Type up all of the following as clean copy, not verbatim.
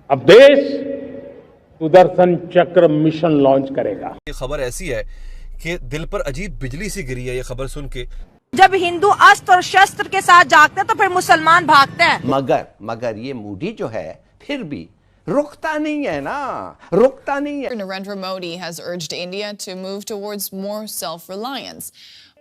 अब देश सुदर्शन चक्र मिशन लॉन्च करेगा। ये खबर ऐसी है कि दिल पर अजीब बिजली सी गिरी है ये खबर सुन के। जब हिंदू अस्त्र और शस्त्र के साथ जागते हैं तो फिर मुसलमान भागते हैं। मगर ये मोदी जो है फिर भी रुकता नहीं है ना, रुकता नहीं है। Narendra Modi has urged India to move towards more self-reliance.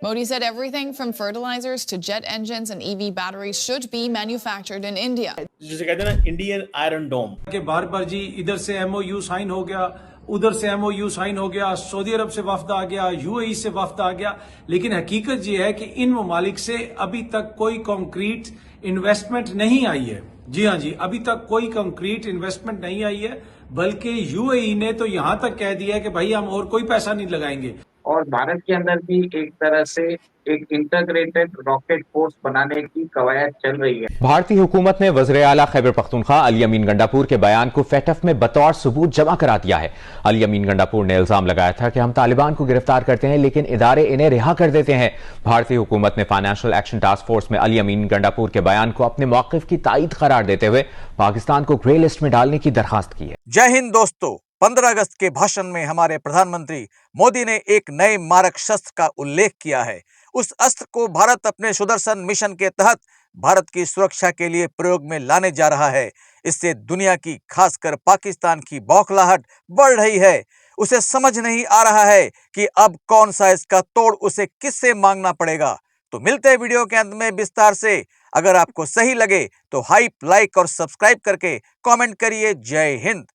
Modi said everything from fertilizers to jet engines and EV batteries should be manufactured in India. जिसे कहते हैं ना इंडियन आयरन डोम के बार जी इधर से एमओयू साइन हो गया, उधर से एमओयू साइन हो गया, सऊदी अरब से वफ्द आ गया, यूएई से वफ्द आ गया, लेकिन हकीकत ये है कि इन ममालिक से अभी तक कोई कॉन्क्रीट इन्वेस्टमेंट नहीं आई है। जी हाँ जी, अभी तक कोई कंक्रीट इन्वेस्टमेंट नहीं आई है, बल्कि यूएई ने तो यहां तक कह दिया है कि भाई हम और कोई पैसा नहीं लगाएंगे। और भारत के अंदर भी एक तरह से एक इंटीग्रेटेड रॉकेट फोर्स बनाने की कवायद चल रही है। भारतीय हुकूमत ने वज़ीर आला खैबर पख्तूनख्वा अली अमीन गंडापुर के बयान को फैटफ में बतौर सबूत जमा करा दिया है। अली अमीन गंडापुर ने इल्जाम लगाया था कि हम तालिबान को गिरफ्तार करते हैं लेकिन इदारे इन्हें रिहा कर देते हैं। भारतीय हुकूमत ने फाइनेंशियल एक्शन टास्क फोर्स में अली अमीन गंडापुर के बयान को अपने मौक़िफ़ की तायीद करार देते हुए पाकिस्तान को ग्रे लिस्ट में डालने की दरखास्त की है। जय हिंद दोस्तों, 15 अगस्त के भाषण में हमारे प्रधानमंत्री मोदी ने एक नए मारक शस्त्र का उल्लेख किया है। उस अस्त्र को भारत अपने सुदर्शन मिशन के तहत भारत की सुरक्षा के लिए प्रयोग में लाने जा रहा है। इससे दुनिया की, खासकर पाकिस्तान की बौखलाहट बढ़ रही है। उसे समझ नहीं आ रहा है कि अब कौन सा इसका तोड़ उसे किससे मांगना पड़ेगा। तो मिलते हैं वीडियो के अंत में विस्तार से। अगर आपको सही लगे तो हाइप, लाइक और सब्सक्राइब करके कमेंट करिए। जय हिंद।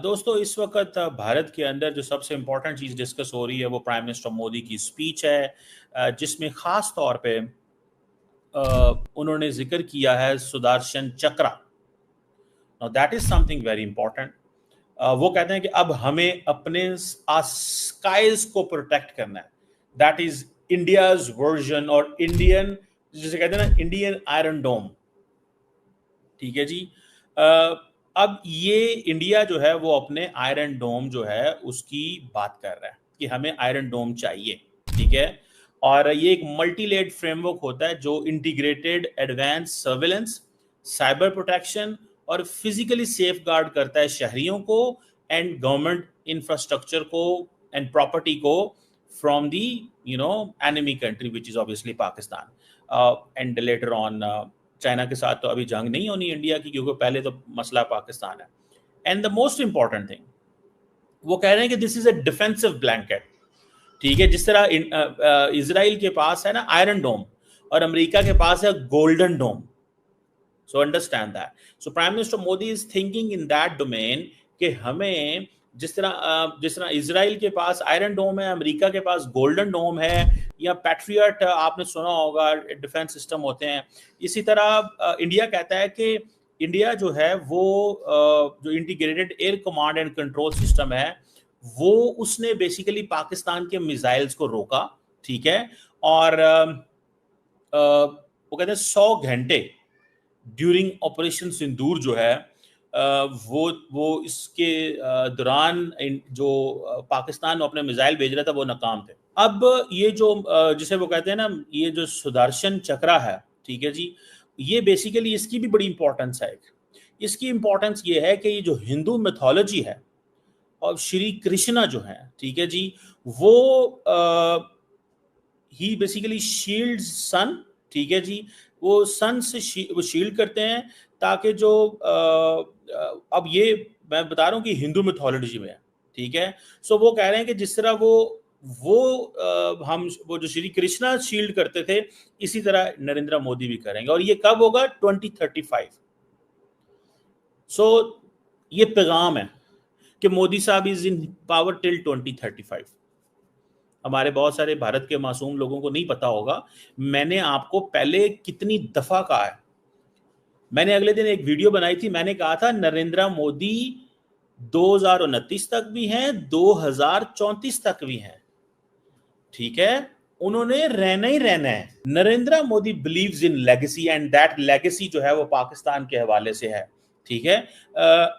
दोस्तों, इस वक्त भारत के अंदर जो सबसे इम्पोर्टेंट चीज़ डिस्कस हो रही है वो प्राइम मिनिस्टर मोदी की स्पीच है, जिसमें ख़ास तौर पे उन्होंने जिक्र किया है सुदर्शन चक्र। Now that is something very important. वो कहते हैं कि अब हमें अपने स्काइज को प्रोटेक्ट करना है। दैट इज़ इंडियाज वर्जन और इंडियन, जिसे कहते हैं ना इंडियन आयरन डोम। ठीक है जी। अब ये इंडिया जो है वो अपने आयरन डोम जो है उसकी बात कर रहा है कि हमें आयरन डोम चाहिए। ठीक है, और ये एक मल्टी लेड फ्रेमवर्क होता है जो integrated advance surveillance, cyber protection और फिजिकली सेफ गार्ड करता है शहरियों को एंड गवर्नमेंट इंफ्रास्ट्रक्चर को एंड प्रॉपर्टी को from the enemy country which is obviously Pakistan and later on China के साथ तो अभी जंग नहीं होनी इंडिया की, क्योंकि पहले तो मसला पाकिस्तान है। And the most important thing, वो कह रहे हैं कि this is a defensive blanket. ठीक है, जिस तरह इजराइल के पास है ना आयरन डोम और अमेरिका के पास है golden dome. So understand that. So prime minister Modi is thinking in that domain कि हमें जिस तरह इजराइल के पास आयरन डोम है, अमेरिका के पास गोल्डन डोम है, या पैट्रियट आपने सुना होगा डिफेंस सिस्टम होते हैं, इसी तरह इंडिया कहता है कि इंडिया जो है वो जो integrated air command and control system है वो उसने बेसिकली पाकिस्तान के मिसाइल्स को रोका। ठीक है, और वो कहते हैं 100 घंटे ड्यूरिंग ऑपरेशन सिंदूर जो है वो इसके दौरान जो पाकिस्तान में अपने मिसाइल भेज रहा था वो नाकाम थे। अब ये जो जिसे वो कहते हैं ना ये जो सुदर्शन चक्र है, ठीक है जी, ये बेसिकली इसकी भी बड़ी इंपॉर्टेंस है। इसकी इंपॉर्टेंस ये है कि ये जो हिंदू मिथोलॉजी है और श्री कृष्णा जो है, ठीक है जी, वो ही बेसिकली शील्ड सन। ठीक है जी, वो सन से वो शील्ड करते हैं ताकि जो अब ये मैं बता रहा हूँ कि हिंदू मिथोलॉजी में है। ठीक है, सो वो कह रहे हैं कि जिस तरह हम वो जो श्री कृष्णा शील्ड करते थे इसी तरह नरेंद्र मोदी भी करेंगे। और ये कब होगा? 2035। सो ये पैगाम है कि मोदी साहब इज इन पावर टिल 2035। हमारे बहुत सारे भारत के मासूम लोगों को नहीं पता होगा, मैंने आपको पहले कितनी दफा कहा है। मैंने अगले दिन एक वीडियो बनाई थी, मैंने कहा था नरेंद्र मोदी 2029 तक भी हैं, 2034 तक भी हैं। ठीक है, उन्होंने रहना ही रहना है। Narendra Modi believes in legacy and that legacy जो है वो पाकिस्तान के हवाले से है। ठीक है,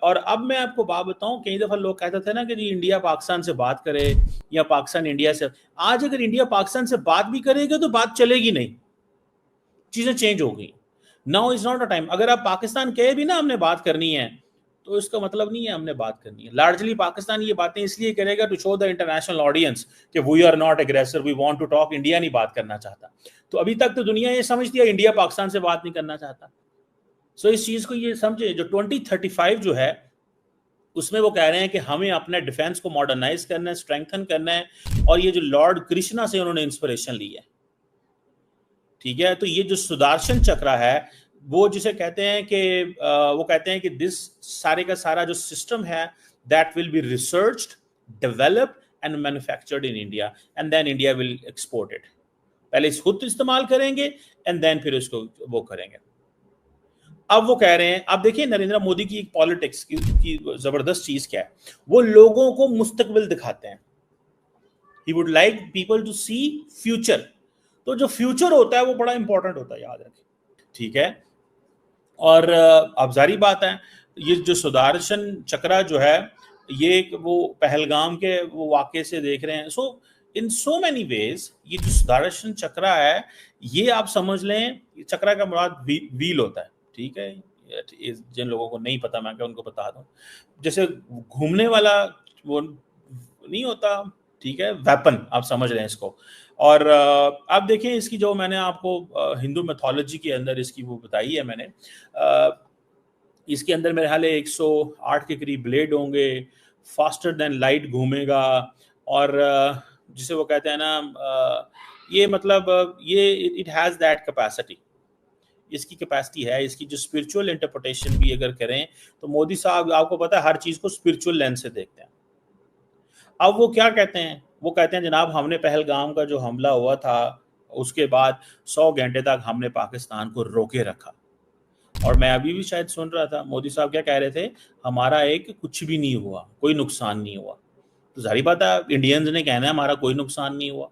और अब मैं आपको बात बताऊं, कई दफा लोग कहते थे ना कि जी इंडिया पाकिस्तान से बात करे या पाकिस्तान इंडिया से। आज अगर इंडिया पाकिस्तान से बात भी करेगा तो बात चलेगी नहीं, चीजें चेंज हो गई। Now is not a time. अगर आप पाकिस्तान कहे भी ना हमने बात करनी है तो इसका मतलब नहीं है हमने बात करनी है। लार्जली पाकिस्तान ये बातें इसलिए करेगा to show the international audience कि we are not aggressor, we want to talk. India नहीं बात करना चाहता, तो अभी तक तो दुनिया ये समझती है इंडिया पाकिस्तान से बात नहीं करना चाहता। सो इस चीज को ये समझे, जो 2035 जो है उसमें वो कह रहे हैं कि हमें अपने डिफेंस को मॉडर्नाइज करना है, स्ट्रेंथन करना है, और ये जो लॉर्ड कृष्णा से उन्होंने इंस्पिरेशन ली है, ठीक है। तो ये जो सुदर्शन चक्र है वो जिसे कहते हैं कि वो कहते हैं कि दिस सारे का सारा जो सिस्टम है that will be researched, developed and manufactured in India and then India will export it. पहले इस खुद इस्तेमाल करेंगे एंड देन फिर उसको वो करेंगे। अब वो कह रहे हैं, अब देखिए नरेंद्र मोदी की एक पॉलिटिक्स की जबरदस्त चीज क्या है, वो लोगों को मुस्तकबिल दिखाते हैं। He would like people to see future. तो जो फ्यूचर होता है वो बड़ा इंपॉर्टेंट होता है, याद रखें, ठीक है। और अब जारी बात है, ये जो सुदर्शन चक्र जो है ये वो पहलगाम के वो वाक़े से देख रहे हैं। सो इन सो मेनी वेज ये जो सुदर्शन चक्र है ये आप समझ लें, चक्र का मुराद व्हील होता है, ठीक है। जिन लोगों को नहीं पता मैं क्या उनको बता दूं, जैसे घूमने वाला वो नहीं होता, ठीक है, वेपन आप समझ रहे हैं इसको। और आप देखें इसकी जो मैंने आपको हिंदू मैथोलॉजी के अंदर इसकी वो बताई है मैंने, इसके अंदर मेरे ख्याल 108 के करीब ब्लेड होंगे, फास्टर देन लाइट घूमेगा, और जिसे वो कहते हैं ना ये मतलब ये इट हैज़ दैट कैपेसिटी, इसकी कैपेसिटी है। इसकी जो स्पिरिचुअल इंटरप्रिटेशन भी अगर करें तो मोदी साहब आपको पता है हर चीज़ को स्पिरिचुअल लेंस से देखते हैं। अब वो क्या कहते हैं, वो कहते हैं जनाब हमने पहलगाम का जो हमला हुआ था उसके बाद 100 घंटे तक हमने पाकिस्तान को रोके रखा। और मैं अभी भी शायद सुन रहा था मोदी साहब क्या कह रहे थे, हमारा एक कुछ भी नहीं हुआ, कोई नुकसान नहीं हुआ। तो जाहिर बात है इंडियंस ने कहना है हमारा कोई नुकसान नहीं हुआ।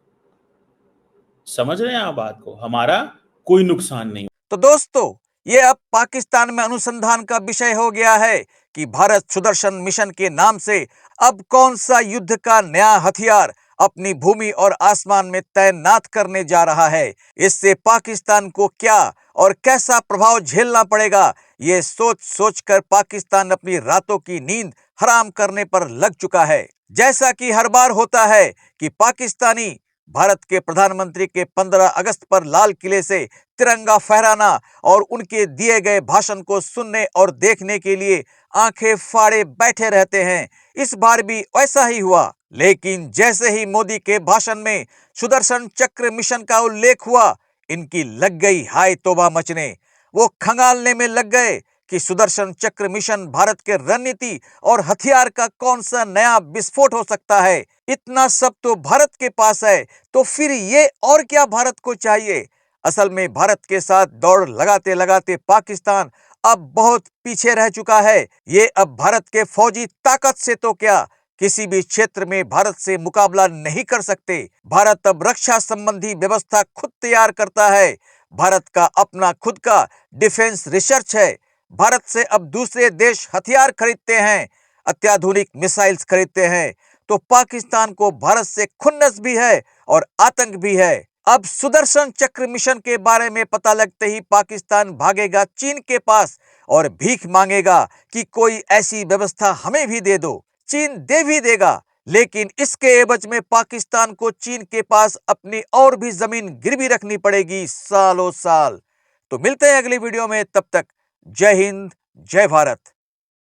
समझ रहे हैं आप बात को, हमारा कोई नुकसान नहीं। तो दोस्तों ये अब पाकिस्तान में अनुसंधान का विषय हो गया है कि भारत सुदर्शन मिशन के नाम से अब कौन सा युद्ध का नया हथियार अपनी भूमि और आसमान में तैनात करने जा रहा है। इससे पाकिस्तान को क्या और कैसा प्रभाव झेलना पड़ेगा, ये सोच सोच कर पाकिस्तान अपनी रातों की नींद हराम करने पर लग चुका है। जैसा कि हर बार होता है कि पाकिस्तानी भारत के प्रधानमंत्री के 15 अगस्त पर लाल किले से तिरंगा फहराना और उनके दिए गए भाषण को सुनने और देखने के लिए आंखें फाड़े बैठे रहते हैं। इस बार भी ऐसा ही हुआ, लेकिन जैसे ही मोदी के भाषण में सुदर्शन चक्र मिशन का उल्लेख हुआ, इनकी लग गई हाय तौबा मचने। वो खंगालने में लग गए कि सुदर्शन चक्र मिशन भारत के रणनीति और हथियार का कौन सा नया विस्फोट हो सकता है। इतना सब तो भारत के पास है, तो फिर ये और क्या भारत को चाहिए। असल में भारत के साथ दौड़ लगाते लगाते पाकिस्तान अब बहुत पीछे रह चुका है। ये अब भारत के फौजी ताकत से तो क्या किसी भी क्षेत्र में भारत से मुकाबला नहीं कर सकते। भारत अब रक्षा संबंधी व्यवस्था खुद तैयार करता है। भारत का अपना खुद का डिफेंस रिसर्च है। भारत से अब दूसरे देश हथियार खरीदते हैं, अत्याधुनिक मिसाइल्स खरीदते हैं। तो पाकिस्तान को भारत से खुन्नस भी है और आतंक भी है। अब सुदर्शन चक्र मिशन के बारे में पता लगते ही पाकिस्तान भागेगा चीन के पास और भीख मांगेगा कि कोई ऐसी व्यवस्था हमें भी दे दो। चीन दे भी देगा, लेकिन इसके एवज में पाकिस्तान को चीन के पास अपनी और भी जमीन गिरवी रखनी पड़ेगी सालों साल। तो मिलते हैं अगली वीडियो में, तब तक जय हिंद जय भारत।